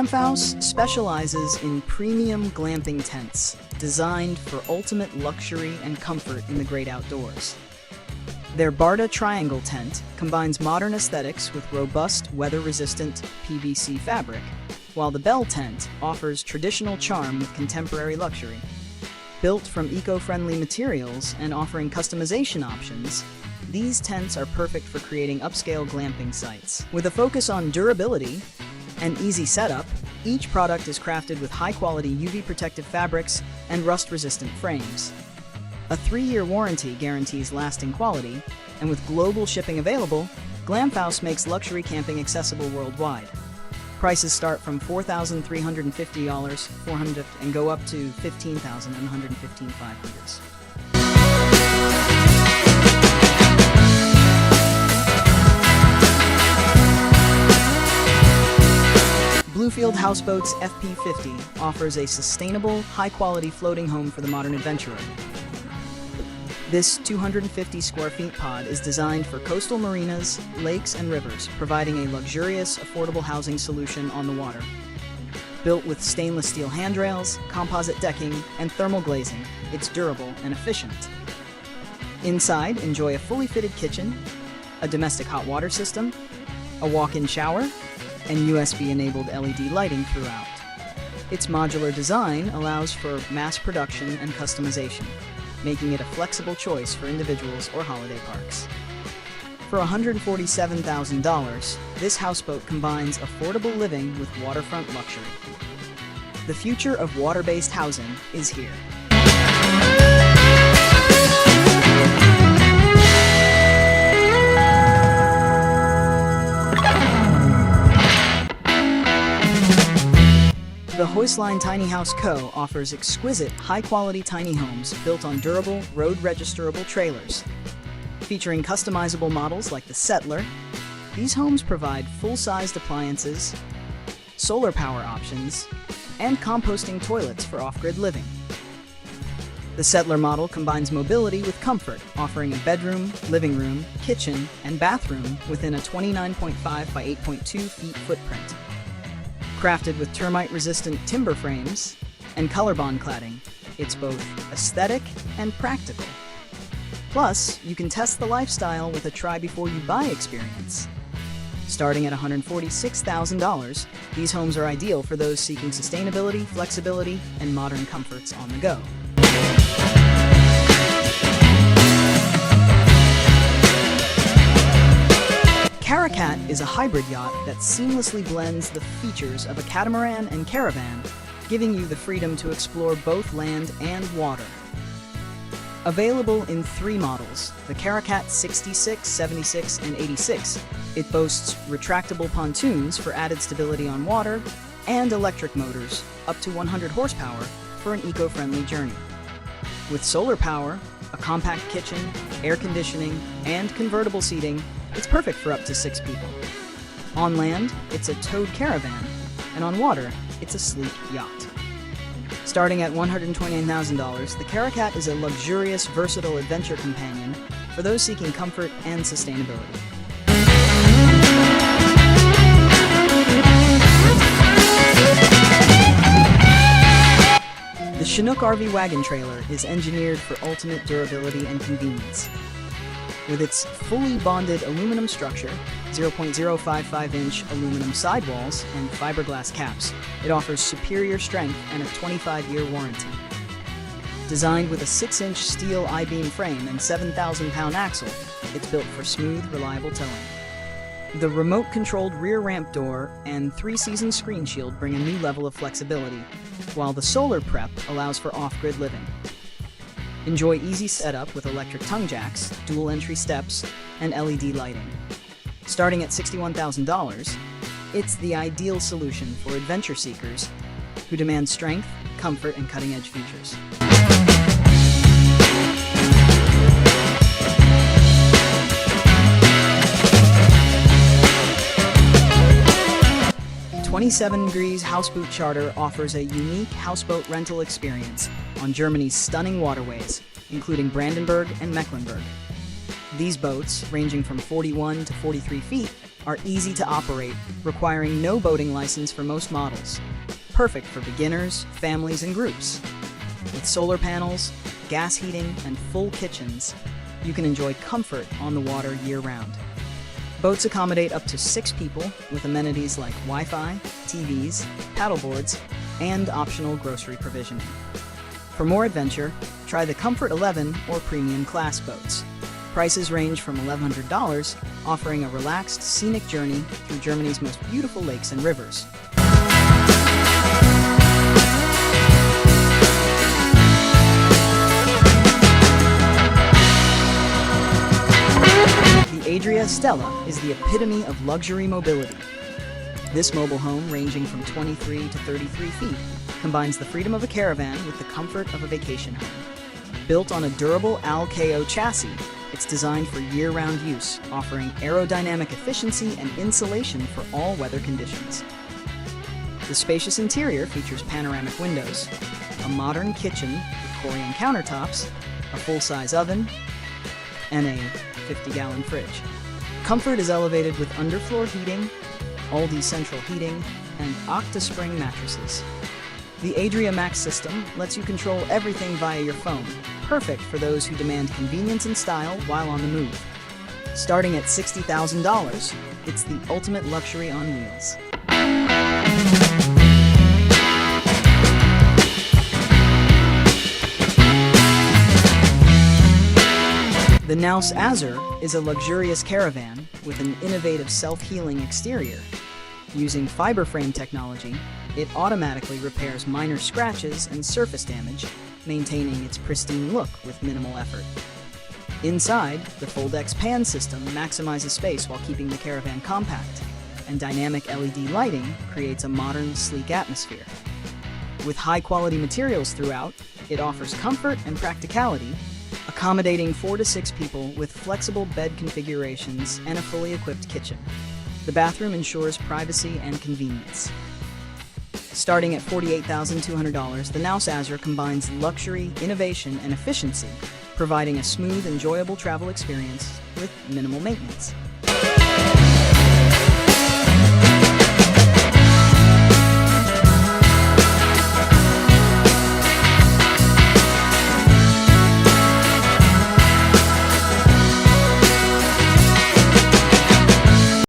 Glamphouse specializes in premium glamping tents designed for ultimate luxury and comfort in the great outdoors. Their Barda Triangle tent combines modern aesthetics with robust, weather-resistant PVC fabric, while the Bell tent offers traditional charm with contemporary luxury. Built from eco-friendly materials and offering customization options, these tents are perfect for creating upscale glamping sites. With a focus on durability and easy setup, each product is crafted with high-quality UV-protective fabrics and rust-resistant frames. A 3-year warranty guarantees lasting quality, and with global shipping available, Glamphouse makes luxury camping accessible worldwide. Prices start from $4,350, $400, and go up to $15,000 and $115,500. Bluefield Houseboats FP50 offers a sustainable, high-quality floating home for the modern adventurer. This 250 square feet pod is designed for coastal marinas, lakes, and rivers, providing a luxurious, affordable housing solution on the water. Built with stainless steel handrails, composite decking, and thermal glazing, it's durable and efficient. Inside, enjoy a fully fitted kitchen, a domestic hot water system, a walk-in shower, and USB-enabled LED lighting throughout. Its modular design allows for mass production and customization, making it a flexible choice for individuals or holiday parks. For $147,000, this houseboat combines affordable living with waterfront luxury. The future of water-based housing is here. The Hoistline Tiny House Co. offers exquisite, high-quality tiny homes built on durable, road-registerable trailers. Featuring customizable models like the Settler, these homes provide full-sized appliances, solar power options, and composting toilets for off-grid living. The Settler model combines mobility with comfort, offering a bedroom, living room, kitchen, and bathroom within a 29.5 by 8.2 feet footprint. Crafted with termite-resistant timber frames and ColorBond cladding, it's both aesthetic and practical. Plus, you can test the lifestyle with a try-before-you-buy experience. Starting at $146,000, these homes are ideal for those seeking sustainability, flexibility, and modern comforts on the go. Caracat is a hybrid yacht that seamlessly blends the features of a catamaran and caravan, giving you the freedom to explore both land and water. Available in 3 models, the Caracat 66, 76, and 86, it boasts retractable pontoons for added stability on water and electric motors up to 100 horsepower for an eco-friendly journey. With solar power, a compact kitchen, air conditioning, and convertible seating, it's perfect for up to 6 people. On land, it's a towed caravan, and on water, it's a sleek yacht. Starting at $129,000, the Caracat is a luxurious, versatile adventure companion for those seeking comfort and sustainability. The Chinook RV wagon trailer is engineered for ultimate durability and convenience. With its fully bonded aluminum structure, 0.055-inch aluminum sidewalls, and fiberglass caps, it offers superior strength and a 25-year warranty. Designed with a 6-inch steel I-beam frame and 7,000-pound axle, it's built for smooth, reliable towing. The remote-controlled rear ramp door and 3-season screen shield bring a new level of flexibility, while the solar prep allows for off-grid living. Enjoy easy setup with electric tongue jacks, dual entry steps, and LED lighting. Starting at $61,000, it's the ideal solution for adventure seekers who demand strength, comfort, and cutting-edge features. "27 Degrees Houseboat Charter" offers a unique houseboat rental experience on Germany's stunning waterways, including Brandenburg and Mecklenburg. These boats, ranging from 41 to 43 feet, are easy to operate, requiring no boating license for most models. Perfect for beginners, families, and groups. With solar panels, gas heating, and full kitchens, you can enjoy comfort on the water year-round. Boats accommodate up to 6 people with amenities like Wi-Fi, TVs, paddleboards, and optional grocery provisioning. For more adventure, try the Comfort 11 or Premium Class boats. Prices range from $1,100, offering a relaxed, scenic journey through Germany's most beautiful lakes and rivers. The Adria Stella is the epitome of luxury mobility. This mobile home, ranging from 23 to 33 feet, combines the freedom of a caravan with the comfort of a vacation home. Built on a durable Al-KO chassis, it's designed for year-round use, offering aerodynamic efficiency and insulation for all weather conditions. The spacious interior features panoramic windows, a modern kitchen with Corian countertops, a full-size oven, and a 50-gallon fridge. Comfort is elevated with underfloor heating, Aldi central heating, and OctaSpring mattresses. The Adria Max system lets you control everything via your phone, perfect for those who demand convenience and style while on the move. Starting at $60,000, it's the ultimate luxury on wheels. The Naus Azur is a luxurious caravan with an innovative self-healing exterior. Using fiber frame technology, it automatically repairs minor scratches and surface damage, maintaining its pristine look with minimal effort. Inside, the Foldex pan system maximizes space while keeping the caravan compact, and dynamic LED lighting creates a modern, sleek atmosphere. With high-quality materials throughout, it offers comfort and practicality, accommodating 4 to 6 people with flexible bed configurations and a fully equipped kitchen. The bathroom ensures privacy and convenience. Starting at $48,200, the Naus Azur combines luxury, innovation, and efficiency, providing a smooth, enjoyable travel experience with minimal maintenance.